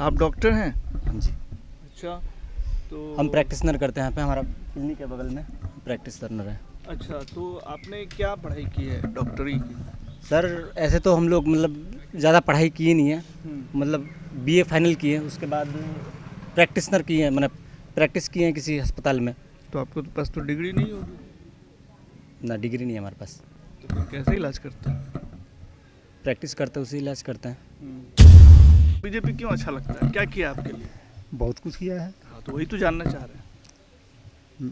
आप डॉक्टर हैं? हाँ जी। अच्छा, तो हम प्रैक्टिसनर करते हैं यहाँ पे, हमारा क्लिनिक के बगल में प्रैक्टिसनर है। अच्छा, तो आपने क्या पढ़ाई की है डॉक्टरी की? सर ऐसे तो हम लोग मतलब ज़्यादा पढ़ाई किए नहीं है, मतलब बीए फाइनल किए, उसके बाद प्रैक्टिसनर किए हैं, मतलब प्रैक्टिस किए हैं किसी अस्पताल में। तो आपके पास तो डिग्री नहीं होगी, ना डिग्री नहीं है हमारे पास, तो फिर कैसे इलाज करते हैं? प्रैक्टिस करते हैं उसी इलाज करते हैं। बीजेपी क्यों अच्छा लगता है, क्या किया आपके लिए? बहुत कुछ किया है। हाँ, तो वही तो जानना चाह रहे हैं।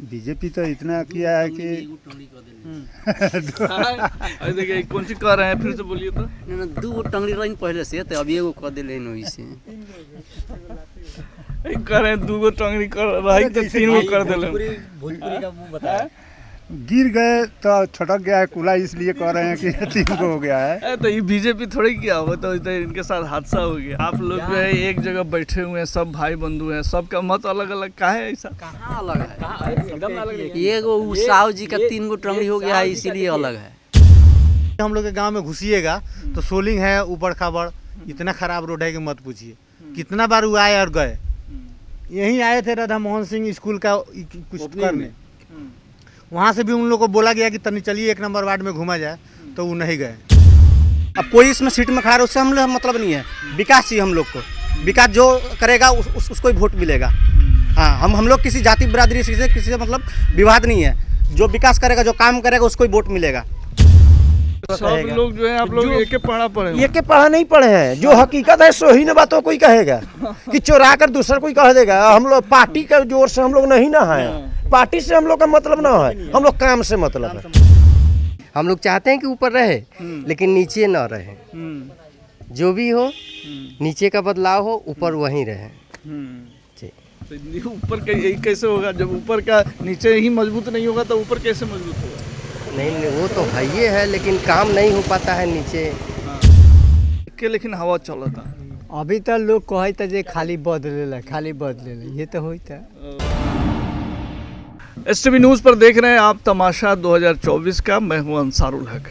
बीजेपी तो इतना किया है कि अरे देखिए कौन सी कह रहे हैं, फिर से बोलिए तो। ना दू गो टंगड़ी रही पहले से, तो अभी एगो कर दिले वही से। एक कह रहे हैं दूगो टंगड़ी कर रही तो तीन गो कर दिले। भोजपुरी का मुंह बताया। गिर गए तो छटक गया है कूला, इसलिए कह रहे हैं कि 3 को हो गया है। तो ये बीजेपी थोड़ी किया हो, तो इनके साथ हादसा हो गया। आप लोग जो है एक जगह बैठे हुए हैं, सब भाई बंधु हैं, सबका मत अलग अलग का है ऐसा? कहाँ अलग है? एकदम अलग है। एगो साहु जी का 3 गो टंगड़ी हो गया है, इसीलिए अलग है। हम लोग के गांव में घुसिएगा तो सोलिंग है, ऊबड़ खाबड़, इतना खराब रोड है कि मत पूछिए। कितना बार वो आए और गए। यहीं आए थे राधा मोहन सिंह स्कूल का कुछ करने, वहाँ से भी उन लोग को बोला गया कि तनी चलिए 1 नंबर वार्ड में घूमा जाए, तो वो नहीं गए। अब कोई इसमें सीट में खा रहा है उससे हम लोग मतलब नहीं है, विकास चाहिए हम लोग को। विकास जो करेगा उसको ही वोट मिलेगा। हाँ, हम लोग किसी जाति बिरादरी से किसी से मतलब विवाद नहीं है, जो विकास करेगा जो काम करेगा उसको ही वोट मिलेगा। सब लोग जो है आप लोग एक पढ़ा पढ़े ये के पढ़ा नहीं पढ़े हैं, जो हकीकत है सो ही न बातों कोई कहेगा कि चोरा कर दूसरा कोई कह देगा। हम लोग पार्टी के जोर से हम लोग नहीं ना है, पार्टी से हम लोग का मतलब ना है, हम लोग काम से मतलब है। हम लोग चाहते हैं कि ऊपर रहे, लेकिन नीचे ना रहे। जो भी हो, नीचे का बदलाव हो, ऊपर वहीं रहे। तो ऊपर कैसे होगा? जब ऊपर का नीचे ही मजबूत नहीं होगा तो ऊपर कैसे मजबूत होगा? नहीं, वो तो है ही है, लेकिन काम नहीं हो पाता है नीचे के। लेकिन हवा चलता अभी तक लोग कहते जे खाली बदले ये तो होता। STV न्यूज़ पर देख रहे हैं आप तमाशा 2024 का। मैं हूं अंसारुल हक,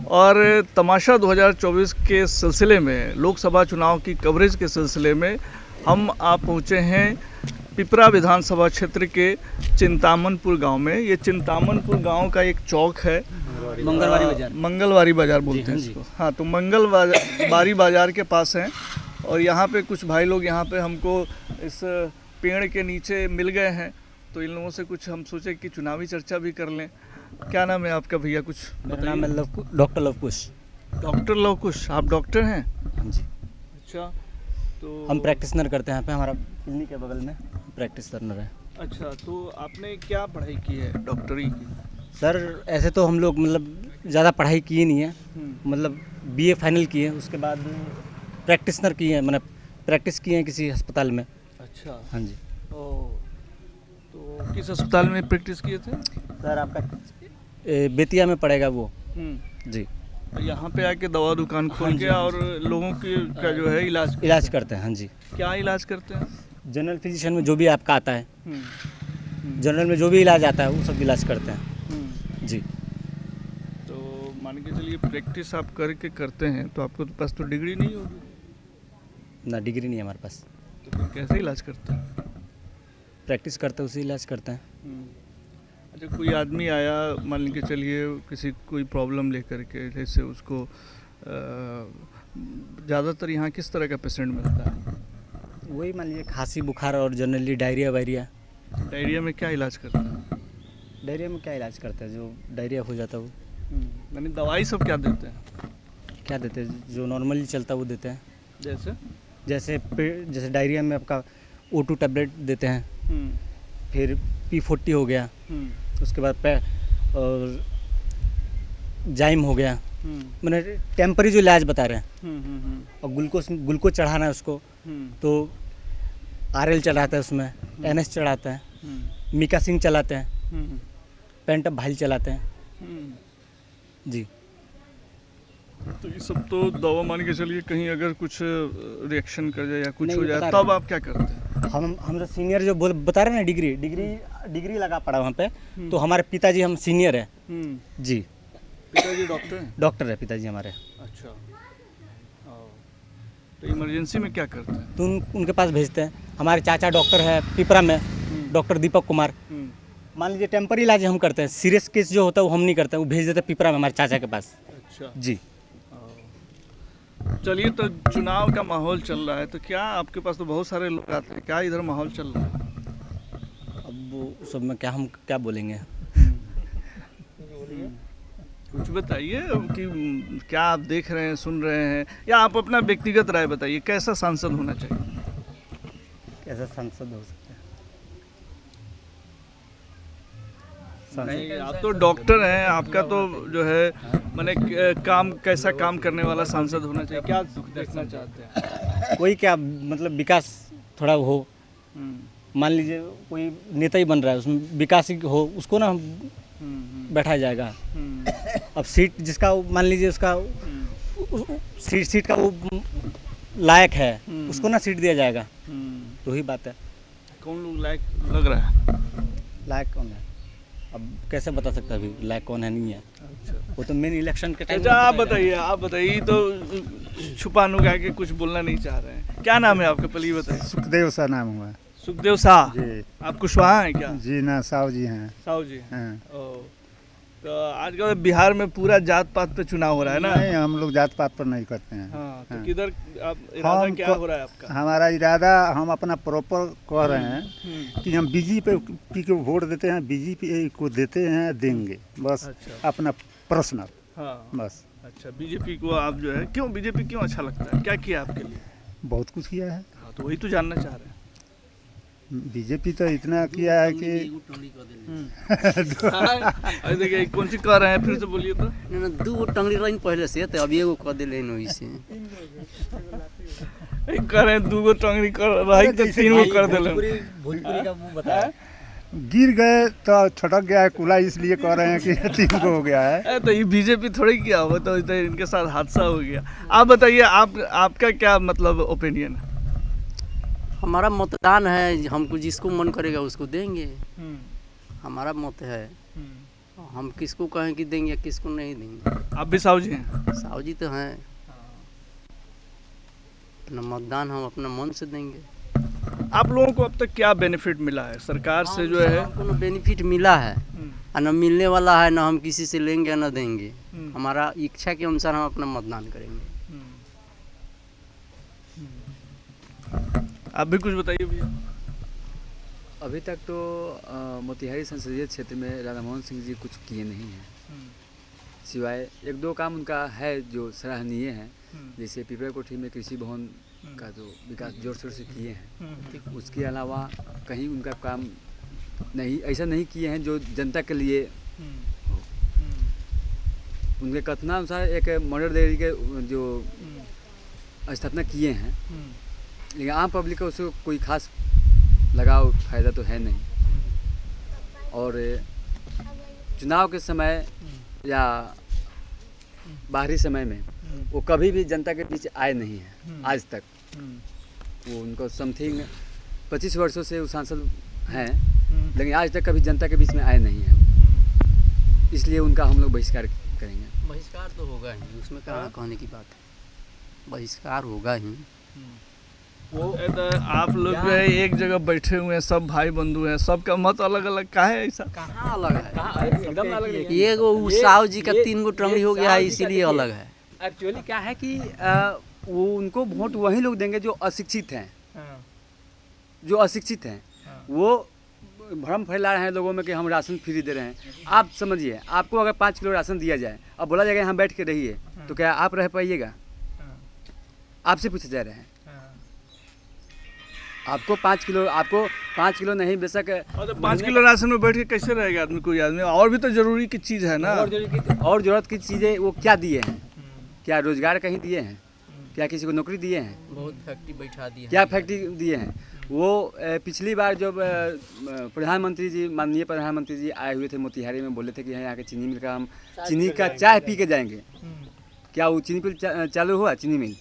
और तमाशा 2024 के सिलसिले में, लोकसभा चुनाव की कवरेज के सिलसिले में हम आप पहुंचे हैं पिपरा विधानसभा क्षेत्र के चिंतामनपुर गांव में। ये चिंतामनपुर गांव का एक चौक है, मंगलवारी बाजार बोलते हैं इसको। हाँ, तो मंगलवारी बाजार के पास हैं, और यहाँ पे कुछ भाई लोग यहाँ पे हमको इस पेड़ के नीचे मिल गए हैं, तो इन लोगों से कुछ हम सोचे कि चुनावी चर्चा भी कर लें। क्या नाम है आपका भैया, कुछ मेरा नाम है डॉक्टर लवकुश। डॉक्टर लवकुश, आप डॉक्टर हैं? हाँ जी। अच्छा, तो हम प्रैक्टिसनर करते हैं यहाँ पे, हमारा क्लिनिक के बगल में प्रैक्टिसनर है। अच्छा, तो आपने क्या पढ़ाई की है डॉक्टरी की? सर ऐसे तो हम लोग मतलब ज़्यादा पढ़ाई किए नहीं है, मतलब बीए फाइनल किए, उसके बाद प्रैक्टिसनर किए हैं, मतलब प्रैक्टिस किए हैं किसी अस्पताल में। अच्छा, हाँ जी। तो किस अस्पताल में प्रैक्टिस किए थे? सर आपका बेतिया में पड़ेगा वो। जी। यहाँ पे आके दवा दुकान खोल के और लोगों का जो है इलाज करते हैं। हाँ जी। क्या इलाज करते हैं? जनरल फिजिशियन में जो भी आपका आता है, जनरल में जो भी इलाज आता है वो सब इलाज करते हैं। जी। तो मान के चलिए प्रैक्टिस आप करके करते हैं, तो आपके पास तो डिग्री नहीं होगी? ना डिग्री नहीं है हमारे पास, तो फिर कैसे इलाज करते हैं? प्रैक्टिस करते हैं उसी इलाज करते हैं। अच्छा, कोई आदमी आया, मान के चलिए किसी कोई प्रॉब्लम लेकर के, जैसे उसको ज़्यादातर यहाँ किस तरह का पेशेंट मिलता है? वही मान लीजिए खांसी बुखार और जनरली डायरिया वायरिया। डायरिया में क्या इलाज करते हैं? डायरिया में क्या इलाज करते हैं, जो डायरिया हो जाता है वो। यानी दवाई सब क्या देते हैं? क्या देते हैं, जो नॉर्मली चलता है वो देते हैं। जैसे डायरिया में आपका O2 टैबलेट देते हैं, फिर P40 हो गया, उसके बाद और जाइम हो गया, मैंने टेम्परी जो इलाज बता रहे हैं। और ग्लूकोज चढ़ाना है उसको, तो RL चढ़ाता है उसमें, NS चढ़ाता है, मिकासिंग चलाते हैं, पेंटअप भाइल चलाते हैं। जी। तो ये सब तो दवा मान के चलिए, कहीं अगर कुछ रिएक्शन कर जाए या कुछ हो जाए तब आप क्या करते हैं? हम सीनियर जो बता रहे हैं ना, डिग्री लगा पड़ा वहाँ पे, तो हमारे पिताजी हम सीनियर है। जी। पिताजी डॉक्टर हैं? डॉक्टर है पिताजी हमारे। अच्छा। तो तो इमरजेंसी में क्या करते हैं? तो उनके पास भेजते हैं। हमारे चाचा डॉक्टर है पिपरा में, डॉक्टर दीपक कुमार। मान लीजिए टेम्पररी इलाज हम करते हैं, सीरियस केस जो होता है वो हम नहीं करते हैं, वो भेज देते हैं पिपरा में हमारे चाचा के पास। अच्छा जी। चलिए, तो चुनाव का माहौल चल रहा है, तो क्या आपके पास तो बहुत सारे लोग आते हैं, क्या इधर माहौल चल रहा है? अब वो सब में क्या हम क्या बोलेंगे। कुछ बताइए कि क्या आप देख रहे हैं, सुन रहे हैं, या आप अपना व्यक्तिगत राय बताइए, कैसा सांसद होना चाहिए? कैसा सांसद हो सकता है? नहीं, आप तो डॉक्टर हैं, आपका तो जो है मैंने काम कैसा काम करने वाला सांसद होना चाहिए, क्या देखना चाहते हैं? कोई क्या मतलब विकास थोड़ा हो। मान लीजिए कोई नेता ही बन रहा है, उसमें विकास ही हो, उसको ना बैठाया जाएगा। अब सीट जिसका मान लीजिए उसका सीट का वो लायक है, उसको ना सीट दिया जाएगा। तो ही बात है। कौन लोग लायक लग रहा है? लायक कौन है अब कैसे बता सकता है अभी लायक कौन है नहीं है। वो तो मेन इलेक्शन के टाइम। अच्छा, आप बताइए तो छुपा नुका के कुछ बोलना नहीं चाह रहे हैं। क्या नाम है आपका, पहले बताइए। सुखदेव सा नाम हुआ। सुखदेव शाह जी। आप कुशवाहा हैं क्या? जी ना, साहु जी हैं। साहू जी हैं। हाँ। ओ, तो आजकल बिहार में पूरा जात पात पे चुनाव हो रहा है ना? नहीं, हम लोग जात पात पर नहीं करते हैं। हाँ, तो हाँ। किधर आप इरादा क्या हो रहा है आपका? हमारा इरादा, हम अपना प्रॉपर कह रहे हैं कि हम बीजेपी को वोट देते हैं, बीजेपी को देते हैं, देंगे बस। अच्छा। अपना पर्सनल हाँ, बस। अच्छा, बीजेपी को आप जो है, क्यों बीजेपी क्यों अच्छा लगता है, क्या किया आपके लिए? बहुत कुछ किया है हाँ, तो वही तो जानना चाह रहे हैं। बीजेपी, तो इतना किया है कि अरे देखिए, कौन सी कह रहे हैं, फिर से बोलिए तो। ना 2 टंगड़ी रही पहले से, तो अभी एगो कह दिले वही से। एक कह रहे हैं 2 टंगड़ी कर रही तो 3 गो कर दिले। भोजपुरी का मुंह बताया। गिर गए तो छटक गया है कूला, इसलिए कह रहे हैं कि 3 को हो गया है। तो ये बीजेपी थोड़ी किया हुआ, तो इनके साथ हादसा हो गया। आप बताइए, आपका क्या मतलब ओपिनियन है? हमारा मतदान है, हमको जिसको मन करेगा उसको देंगे। हमारा मत है, हम किसको कहें कि देंगे किसको नहीं देंगे। आप भी साहू जी हैं? साहू जी तो हैं। अपना मतदान हम अपना मन से देंगे। आप लोगों को अब तक क्या बेनिफिट मिला है सरकार से जो है? हमको न बेनिफिट मिला है और न मिलने वाला है, न हम किसी से लेंगे न देंगे। हमारा इच्छा के अनुसार हम अपना मतदान करेंगे। आप भी कुछ बताइए भैया। अभी तक तो मोतिहारी संसदीय क्षेत्र में राधा मोहन सिंह जी कुछ किए नहीं हैं, सिवाय 1-2 काम उनका है जो सराहनीय है। जैसे पिपरा कोठी में कृषि भवन का जो विकास जोर शोर से किए हैं, उसके अलावा कहीं उनका काम नहीं, ऐसा नहीं किए हैं जो जनता के लिए हो। उनके कथनानुसार एक मॉडल डेयरी के जो स्थापना किए हैं, लेकिन आम पब्लिक को उसको कोई खास लगाव फायदा तो है नहीं। और चुनाव के समय या बाहरी समय में वो कभी भी जनता के बीच आए नहीं हैं आज तक। वो उनको समथिंग 25 वर्षों से वो सांसद हैं, लेकिन आज तक कभी जनता के बीच में आए नहीं हैं। इसलिए उनका हम लोग बहिष्कार करेंगे। बहिष्कार तो होगा ही, उसमें कहाँ कहने की बात है, बहिष्कार होगा ही। वो आप लोग जो है एक जगह बैठे हुए हैं, सब भाई बंधु हैं, सबका मत अलग अलग का है, ऐसा कहाँ अलग है? एकदम अलग नहीं। ये गो साहू जी का 3 गो टंगड़ी हो गया है, इसीलिए अलग है। एक्चुअली क्या है कि वो उनको वोट वही लोग देंगे जो अशिक्षित हैं। जो अशिक्षित हैं वो भ्रम फैला रहे हैं लोगों में कि हम राशन फ्री दे रहे हैं। आप समझिए, आपको अगर 5 किलो राशन दिया जाए, अब बोला जाएगा यहाँ बैठ के रहिए, तो क्या आप रह पाइएगा? आपसे पूछा जा रहा है। आपको 5 किलो नहीं, बेशक 5 किलो राशन में बैठ के कैसे रहेगा आदमी, कोई आदमी? और भी तो जरूरी की चीज़ है ना। और जरूरत की चीज़ें वो क्या दिए हैं? क्या रोजगार कहीं दिए हैं? क्या किसी को नौकरी दिए हैं? बहुत फैक्ट्री बैठा दिए, क्या फैक्ट्री दिए हैं? वो पिछली बार जब प्रधानमंत्री जी, माननीय प्रधानमंत्री जी आए हुए थे मोतिहारी में, बोले थे कि यहाँ के चीनी मिल का हम चीनी का चाय पी के जाएंगे। क्या वो चीनी मिल चालू हुआ? चीनी मिल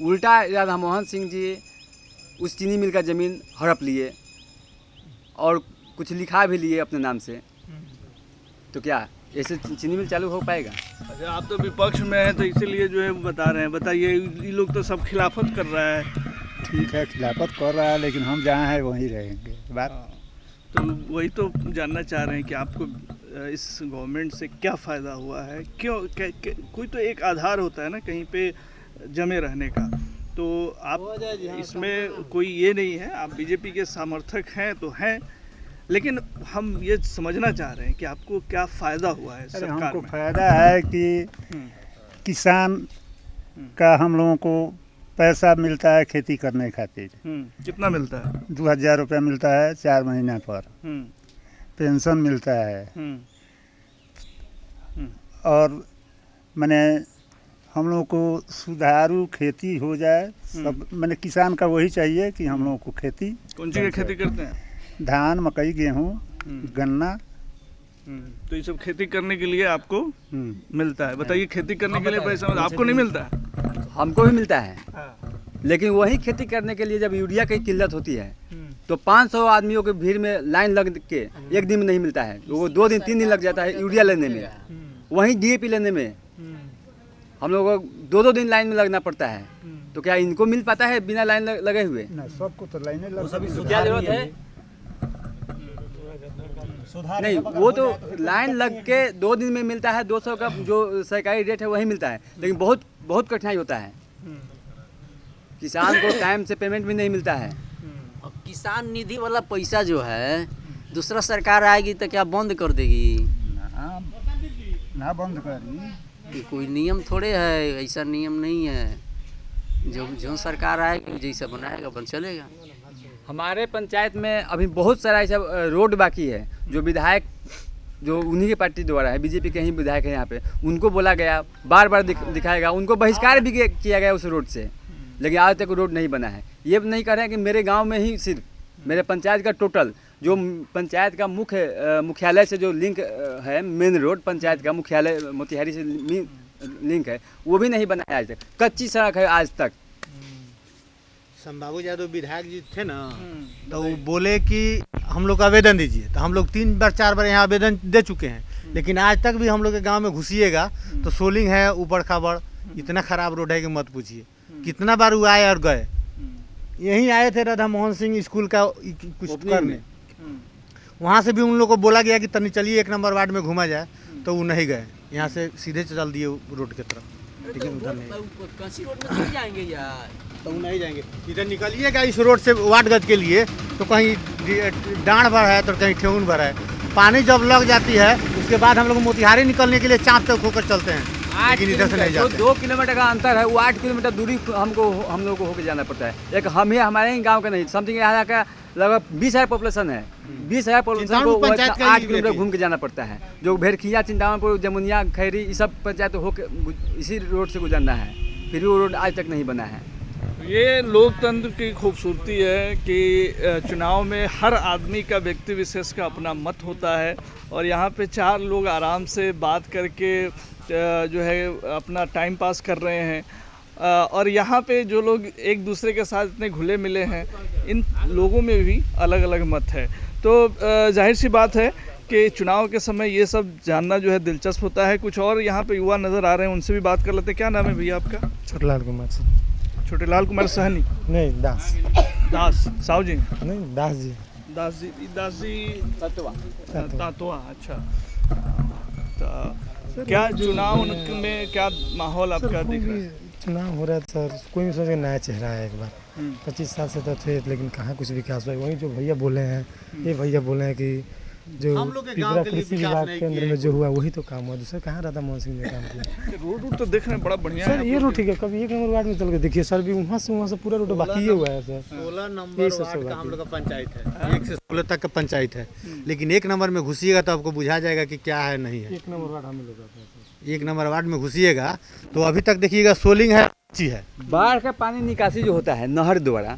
उल्टा राधा मोहन सिंह जी उस चीनी मिल का ज़मीन हड़प लिए और कुछ लिखा भी लिए अपने नाम से। तो क्या ऐसे चीनी मिल चालू हो पाएगा? अच्छा, आप तो विपक्ष में हैं तो इसीलिए जो है वो बता रहे हैं। बताइए, ये लोग तो सब खिलाफत कर रहा है। ठीक है, खिलाफत कर रहा है, लेकिन हम जहाँ हैं वहीं रहेंगे। बात तो वही तो जानना चाह रहे हैं कि आपको इस गवर्नमेंट से क्या फ़ायदा हुआ है, क्यों कोई तो एक आधार होता है ना कहीं पे जमे रहने का। तो आप इसमें कोई ये नहीं है, आप बीजेपी के समर्थक हैं तो हैं, लेकिन हम ये समझना चाह रहे हैं कि आपको क्या फ़ायदा हुआ है अरे सरकार हमको में। फायदा है कि किसान का हम लोगों को पैसा मिलता है खेती करने खातिर। कितना मिलता है? 2000 रुपया मिलता है 4 महीना पर। पेंशन मिलता है। और मैंने हम लोगों को सुधारू खेती हो जाए सब, मैंने किसान का वही चाहिए कि हम लोगों को खेती। कौन सी की खेती करते हैं? धान, मकई, गेहूँ, गन्ना। तो ये सब खेती करने के लिए आपको मिलता है। बताइए, खेती करने के लिए पैसा आपको नहीं मिलता है? हमको भी मिलता है, लेकिन वही खेती करने के लिए जब यूरिया की किल्लत होती है तो 500 आदमियों के भीड़ में लाइन लग के एक दिन में नहीं मिलता है। वो 2 दिन 3 दिन लग जाता है यूरिया लेने में, वहीं DAP लेने में हम लोगों को 2-2 दिन लाइन में लगना पड़ता है। तो क्या इनको मिल पाता है बिना लाइन लगे हुए? सबको तो लाइनें लग क्या जरूरत है? नहीं, वो तो लाइन लग के 2 दिन में मिलता है। 200 का जो सरकारी रेट है वही मिलता है, लेकिन बहुत बहुत कठिनाई होता है। किसान को टाइम से पेमेंट भी नहीं मिलता है। और किसान निधि वाला पैसा जो है दूसरा सरकार आएगी तो क्या बंद कर देगी? ना बंद करी। कि कोई नियम थोड़े है, ऐसा नियम नहीं है। जो सरकार आएगी जैसा बनाएगा बन चलेगा। हमारे पंचायत में अभी बहुत सारा ऐसा रोड बाकी है जो विधायक जो उन्हीं के पार्टी द्वारा है, बीजेपी के ही विधायक है यहाँ पे, उनको बोला गया, बार बार दिखाएगा, उनको बहिष्कार भी किया गया उस रोड से, लेकिन आज तक रोड नहीं बना है। ये नहीं कह रहे हैं कि मेरे गांव में ही सिर्फ मेरे पंचायत का टोटल जो पंचायत का मुख्यालय से जो लिंक है, मेन रोड पंचायत का मुख्यालय मोतिहारी से लिंक है, वो भी नहीं बना है आज तक। कच्ची सड़क है आज तक। संबाबू यादव विधायक जी थे ना, तो वो बोले कि हम लोग आवेदन दीजिए, तो हम लोग 3 बार 4 बार यहाँ आवेदन दे चुके हैं, लेकिन आज तक भी हम लोग के गांव में घुसिएगा तो सोलिंग है, ऊबड़ खाबड़, इतना खराब रोड है कि मत पूछिए। कितना बार वो आए और गए। यहीं आए थे राधा मोहन सिंह स्कूल का कुछ करने, वहाँ से भी उन लोग को बोला गया कि तनी चलिए 1 नंबर वार्ड में घूमा जाए, तो वो नहीं गए। यहाँ से सीधे चल दिए रोड की तरफ, लेकिन उधर नहीं। कच्ची रोड में नहीं जाएंगे यार, तो वो नहीं जाएंगे। इधर निकलिएगा इस रोड से वाटगंज के लिए तो कहीं डांड भर है तो कहीं ठेहुन भर है। पानी जब लग जाती है उसके बाद हम लोग मोतिहारी निकलने के लिए चाँप तक होकर चलते हैं, लेकिन इधर से नहीं जाते। 2 किलोमीटर का अंतर है, वो 8 किलोमीटर दूरी हम लोगों को होकर जाना पड़ता है। एक हम ही हमारे ही गाँव का नहीं, समथिंग यहाँ का लगभग 20,000 पॉपुलेशन है। 20,000 पॉपुलेशन को 8 किलोमीटर घूम के जाना पड़ता है। जो भेड़खिया, चिंतामणपुर, जमुनिया, खैरी, ये सब पंचायत होकर इसी रोड से गुजरना है, फिर भी वो रोड आज तक नहीं बना है। ये लोकतंत्र की खूबसूरती है कि चुनाव में हर आदमी का व्यक्ति विशेष का अपना मत होता है, और यहाँ पे 4 लोग आराम से बात करके जो है अपना टाइम पास कर रहे हैं। और यहाँ पे जो लोग एक दूसरे के साथ इतने घुले मिले हैं, इन लोगों में भी अलग अलग मत है। तो जाहिर सी बात है कि चुनाव के समय ये सब जानना जो है दिलचस्प होता है। कुछ और यहाँ पे युवा नज़र आ रहे हैं, उनसे भी बात कर लेते हैं। क्या नाम है भैया आपका? छोटेलाल कुमार से। छोटेलाल कुमार सहनी? नहीं, दास। दास साहू जी? नहीं, दास जी। दास जी तातुआ। अच्छा, तो क्या चुनाव में क्या माहौल आपका दिख रहा है? चुनाव हो रहा है सर, कोई भी सोचे नया चेहरा है। एक बार 25 साल से तो थे, लेकिन कहाँ कुछ विकास हुआ है। वही जो भैया बोले हैं, ये भैया बोले हैं कि जो पिपरा कृषि विभाग के अंदर में जो हुआ वही तो काम हुआ, दूसरा कहाँ राधा मोहन सिंह ने काम किया। रोड तो देखने में बड़ा बढ़िया सर, ये रोड ठीक है। कभी 1 नंबर वार्ड में चल के देखिए सर, भी वहाँ से पूरा रोड बाकी ही हुआ है सर। 16 नंबर वार्ड का हम लोग का पंचायत है, 1 से 16 तक का पंचायत है, लेकिन 1 नंबर में घुसिएगा तो आपको बुझा जाएगा कि क्या है नहीं है। 1 नंबर वार्ड हम लोग का 1 नंबर वार्ड में घुसिएगा तो अभी तक देखिएगा सोलिंग है, अच्छी है। बाढ़ का पानी निकासी जो होता है नहर द्वारा,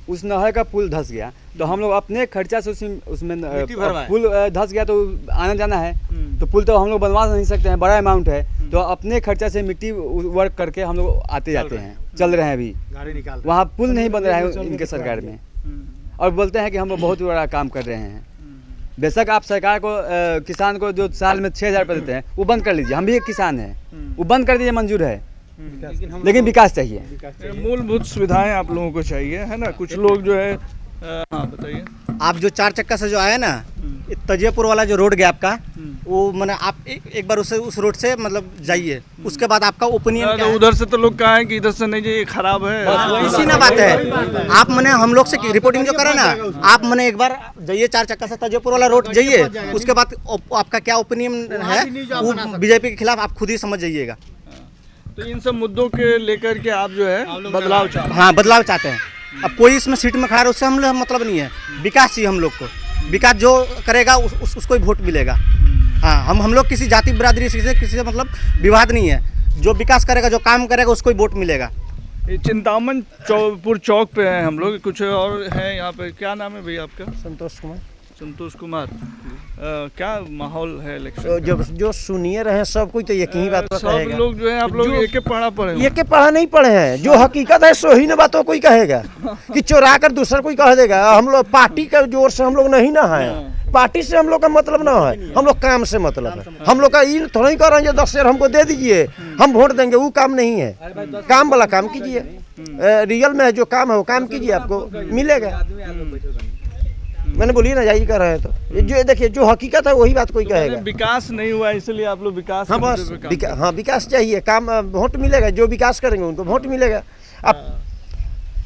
उस नहर का पुल धंस गया तो हम लोग अपने खर्चा से उसमें पुल धंस गया तो आना जाना है, तो पुल तो हम लोग बनवा नहीं सकते हैं, बड़ा अमाउंट है, तो अपने खर्चा से मिट्टी वर्क करके हम लोग आते जाते हैं, चल रहे हैं। अभी गाड़ी निकाल वहाँ पुल नहीं बन रहा है इनके सरकार में, और बोलते हैं कि हम बहुत बड़ा काम कर रहे हैं। बेशक आप सरकार को किसान को जो साल में 6,000 रुपये देते हैं वो बंद कर लीजिए, हम भी एक किसान हैं, वो बंद कर दीजिए, मंजूर है, लेकिन विकास चाहिए। मूलभूत सुविधाएं आप लोगों को चाहिए, है ना। कुछ लोग जो है हाँ बताइए। आप जो 4 चक्का से जो आए ना, तजियापुर वाला जो रोड गया आपका, वो मैंने आप एक बार उस रोड से मतलब जाइए, उसके बाद आपका ओपिनियन क्या है? उधर से तो लोग कहा है कि इधर से नहीं जाइए, खराब है। इसी ना बात है, आप मैंने हम लोग से रिपोर्टिंग जो करा ना, आप मैंने एक बार जाइए 4 चक्का से तजियापुर वाला रोड जाइए, उसके बाद आपका क्या ओपिनियन है वो बीजेपी के खिलाफ आप खुद ही समझ जाइएगा। तो इन सब मुद्दों के लेकर के आप जो है बदलाव चाहते हैं। हाँ, बदलाव चाहते हैं। अब कोई इसमें सीट में खड़ा है उससे हम लोग मतलब नहीं है, विकास चाहिए हम लोग को, विकास जो करेगा उसको ही वोट मिलेगा। हाँ, हम लोग किसी जाति बिरादरी से किसी से मतलब विवाद नहीं है, जो विकास करेगा जो काम करेगा उसको ही वोट मिलेगा। ये चिंतामनपुर चौक पे हैं हम लोग, कुछ और हैं यहाँ पे। क्या नाम है भैया आपका? संतोष कुमार। क्या माहौल है इलेक्शन? जो सुनिए रहे सब कोई तो एक ही बात सब लोग जो है, आप लोग एक पढ़ा पढ़े हो? एक पढ़ा नहीं पढ़े हैं, जो हकीकत है सो ही न बातों कोई कहेगा कि चुरा कर दूसरा कोई कह देगा। हम लोग पार्टी का जोर से हम लोग नहीं ना है, पार्टी से हम लोग का मतलब ना है, हम लोग काम से मतलब है। हम लोग का ये थोड़ा ही कर रहे हैं 10 शेयर हमको दे दीजिए हम वोट देंगे, वो काम नहीं है। काम वाला काम कीजिए, रियल में जो काम है वो काम कीजिए, आपको मिलेगा। मैंने बोलिए ना, यही कर रहे हैं तो जो देखिए जो हकीकत है वही बात कोई कहेगा। विकास नहीं हुआ इसलिए आप लोग विकास। हाँ बस हाँ, विकास चाहिए, काम वोट मिलेगा, जो विकास करेंगे उनको वोट मिलेगा। अब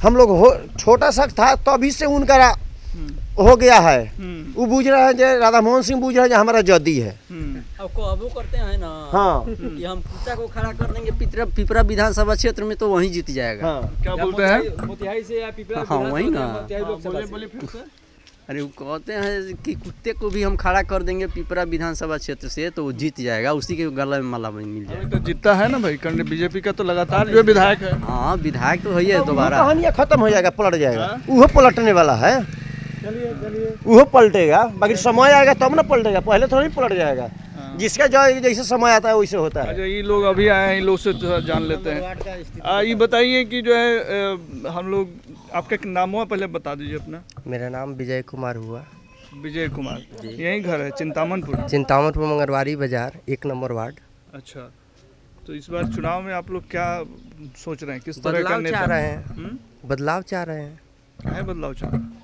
हम लोग छोटा सा था तो अभी से उनका हो गया है, वो बूझ रहा है, जो राधा मोहन सिंह बूझ रहा है जो हमारा जद्दी है। अब काबू करते हैं ना, हाँ कि हम कुत्ता को खड़ा कर देंगे पिपरा विधानसभा क्षेत्र में तो वहीं जीत जाएगा। हाँ, क्या बोलते हैं? मोतिहारी से या पिपरा हाँ, वही ना। बोले फिर से। अरे वो कहते हैं कि कुत्ते को भी हम खड़ा कर देंगे पिपरा विधानसभा क्षेत्र से तो वो जीत जाएगा, उसी के गला में माला मिल जाएगा। तो जीतता है ना भाई, बीजेपी का तो लगातार जो विधायक है। हाँ, विधायक तो है दोबारा। कहानियाँ खत्म हो जाएगा, पलट जाएगा, वो पलटने वाला है, वो पलटेगा। बाकी समय आएगा तब ना पलटेगा, पहले थोड़ा नहीं पलट जाएगा। जिसका जो जैसे समय आता है वैसे होता है। अच्छा, ये लोग अभी आए हैं, इन लोग से जान लेते हैं। ये बताइए कि जो है हम लोग, आपका नाम हुआ पहले बता दीजिए अपना। मेरा नाम विजय कुमार हुआ। विजय कुमार, यही घर है चिंतामनपुर मंगलवारी बाजार 1 नंबर वार्ड। अच्छा, तो इस बार चुनाव में आप लोग क्या सोच रहे हैं, किस तरह का नेता चाह रहे हैं? बदलाव चाह रहे हैं। क्या है बदलाव चाह रहे हैं?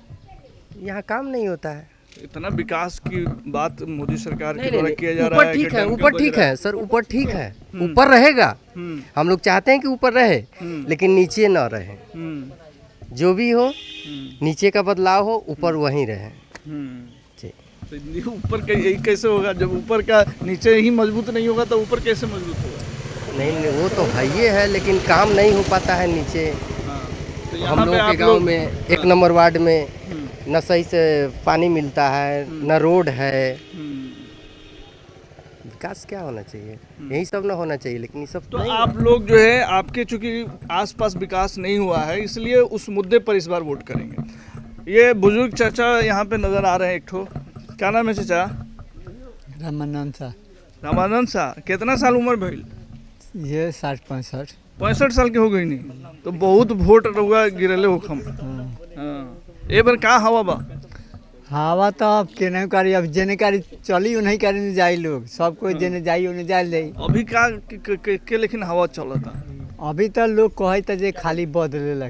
यहाँ काम नहीं होता है, इतना विकास की बात मोदी सरकार के द्वारा किया जा रहा ऊपर है। ठीक है, ऊपर ठीक है सर, ऊपर ठीक है, ऊपर रहेगा। हम लोग चाहते हैं कि ऊपर रहे, लेकिन नीचे ना रहे। जो भी हो नीचे का बदलाव हो, ऊपर वहीं रहे। तो ऊपर कैसे होगा? जब ऊपर का नीचे ही मजबूत नहीं होगा तो ऊपर कैसे मजबूत होगा? नहीं, वो तो है ही है, लेकिन काम नहीं हो पाता है नीचे। तो हम लोग के गांव में 1 नंबर वार्ड में न सही से पानी मिलता है, न रोड है। विकास क्या होना चाहिए? यही सब ना होना चाहिए, लेकिन ये सब तो आप लोग जो है, आपके चूंकि आसपास विकास नहीं हुआ है इसलिए उस मुद्दे पर इस बार वोट करेंगे। ये बुजुर्ग चाचा यहाँ पे नजर आ रहे हैं, एक ठो। क्या नाम है चाचा? रामानंद सा। रामानंद सा, कितना साल उम्र भइल? ये 60-65। 65 साल के हो गई नहीं तो बहुत वोट रहुआ गिरले होखम। ए बार का हवा बा? हवा तो अब केने करी, अब जेने करी चली उन्हीं करी जाई, लोग सब कोई जेने जाई उन्हें जाए ले। अभी का के लेकिन हवा चलता? अभी तो लोग कहता जे खाली बदलेला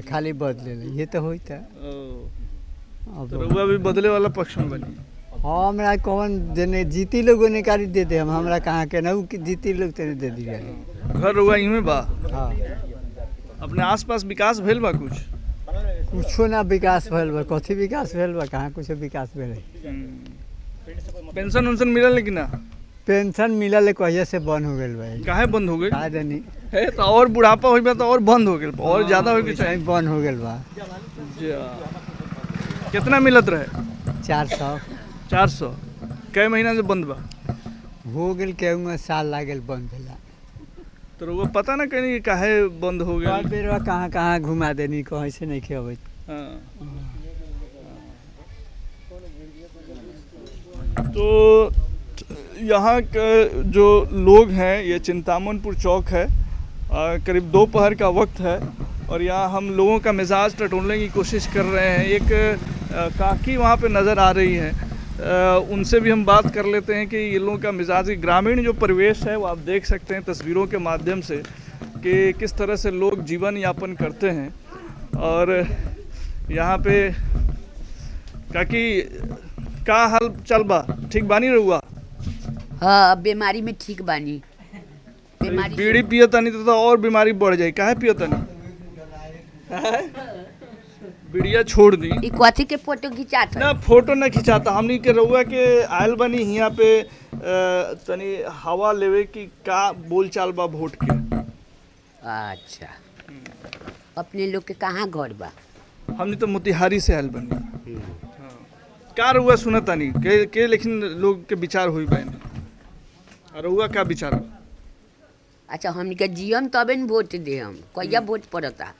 ये तो होता। तो रहुआ भी बदले वाला पक्ष में बनी? हाँ, हमरा कौन जेने जीती लोग उन्हें करी दे दे, हम हमरा कहाँ के ना जीती लोग तेने दे दिया। घर रहुआ इमे बा? हाँ। अपने आसपास विकास भेल बा? कुछो ना विकास भेल बा, कथी विकास भेल बा, कहाँ कुछ विकास भेल। पेंशन उनसन मिलल लेकिन ना? पेंशन मिलल कहिया से बंद हो गइल बा। काहे बंद हो गई? का जानी है तो और बुढ़ापा होई बा तो और बंद हो गइल, और ज्यादा होई के चाहिए। बंद हो गइल बा। कितना मिलत रहे? 400। कई महीना से बंद बा? हो गइल केहू साल लागल बंद भेला। तो वो पता ना कहीं काहे बंद हो गया? बेरवा कहाँ घुमा देनी, कहीं से नहीं खेबे। तो यहाँ के जो लोग हैं, ये चिंतामनपुर चौक है, करीब दोपहर का वक्त है और यहाँ हम लोगों का मिजाज टटोलने की कोशिश कर रहे हैं। एक काकी वहाँ पे नज़र आ रही है। उनसे भी हम बात कर लेते हैं कि ये लोगों का मिजाजी ग्रामीण जो परिवेश है वो आप देख सकते हैं तस्वीरों के माध्यम से कि किस तरह से लोग जीवन यापन करते हैं। और यहाँ पे काकी का हाल चल बा, ठीक बानी रहुआ? हाँ, बीमारी में ठीक बानी। बीमारी बीड़ी पियतानी तो और बीमारी बढ़ जाए, काहे पियतानी? बीड़िया छोड़ दी। ई कथी के फोटो खिंचात है? ना फोटो ना खिंचाता, हमनी के रहुआ के आयल बनी यहाँ पे तनी हवा लेवे की का बोलचाल बा वोट के। अच्छा, अपने लोग के कहाँ घर बा? हमनी तो मोतिहारी से आयल बनी। का रहुआ सुनतानी के लेकिन लोग के विचार हुई बहन, रहुआ का विचार बा? अच्छा, हमनी के जीवन तबे न वोट दे हम। कहिया वोट पड़ता?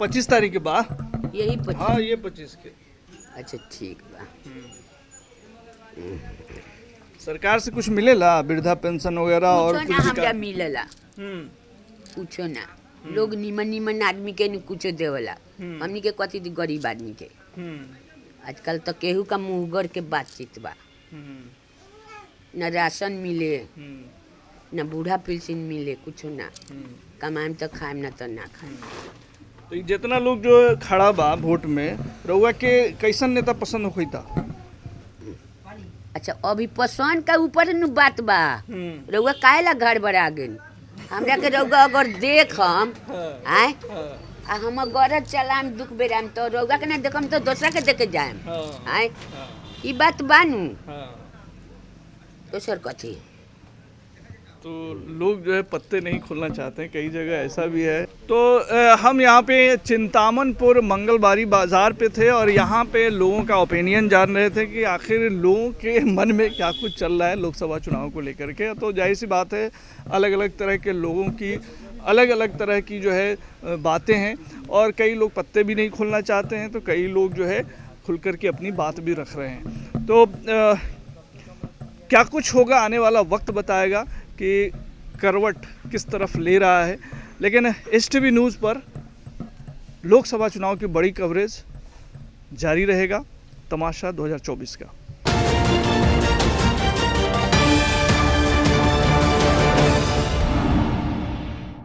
25 तारीख के बाद। यही 25? हाँ, ये 25 के। अच्छा, ठीक बा। सरकार से कुछ मिलेला, वृद्धा पेंशन वगैरह और कुछो ना हमरा मिलेला, कुछो ना। लोग निमन निमन आदमी के न कुछो देवला, हमनी के कथी दी गरीब आदमी के। आजकल तो केहू का मुँहगर के बातचीत बा। न राशन मिले, न बूढ़ा पेंशन मिले, कुछो ना। कमाएम तो खाएम, ना तो ना खाएम। तो जितना लोग जो खड़ा बा वोट में, रउआ के कैसन नेता पसंद होता? अच्छा, अभी पसंद का ऊपर न बात बा। रउआ काहे ला घर बढ़ा गेल? हमरा के रउआ अगर देखम आए आ हम गरज चलाम दुख बेराम तो रउआ के ना देखम तो दूसरा के देखे जाएम आए, ई बात बानू। दोसर कथी? तो लोग जो है पत्ते नहीं खोलना चाहते हैं, कई जगह ऐसा भी है। तो हम यहाँ पे चिंतामनपुर मंगलबारी बाज़ार पे थे और यहाँ पे लोगों का ओपिनियन जान रहे थे कि आखिर लोगों के मन में क्या कुछ चल रहा है लोकसभा चुनाव को लेकर के। तो जाहिर सी बात है, अलग अलग तरह के लोगों की अलग अलग तरह की जो है बातें हैं और कई लोग पत्ते भी नहीं खोलना चाहते हैं, तो कई लोग जो है खुल कर के अपनी बात भी रख रहे हैं। तो क्या कुछ होगा आने वाला वक्त बताएगा कि करवट किस तरफ ले रहा है। लेकिन STV न्यूज़ पर लोकसभा चुनाव की बड़ी कवरेज जारी रहेगा, तमाशा 2024 का।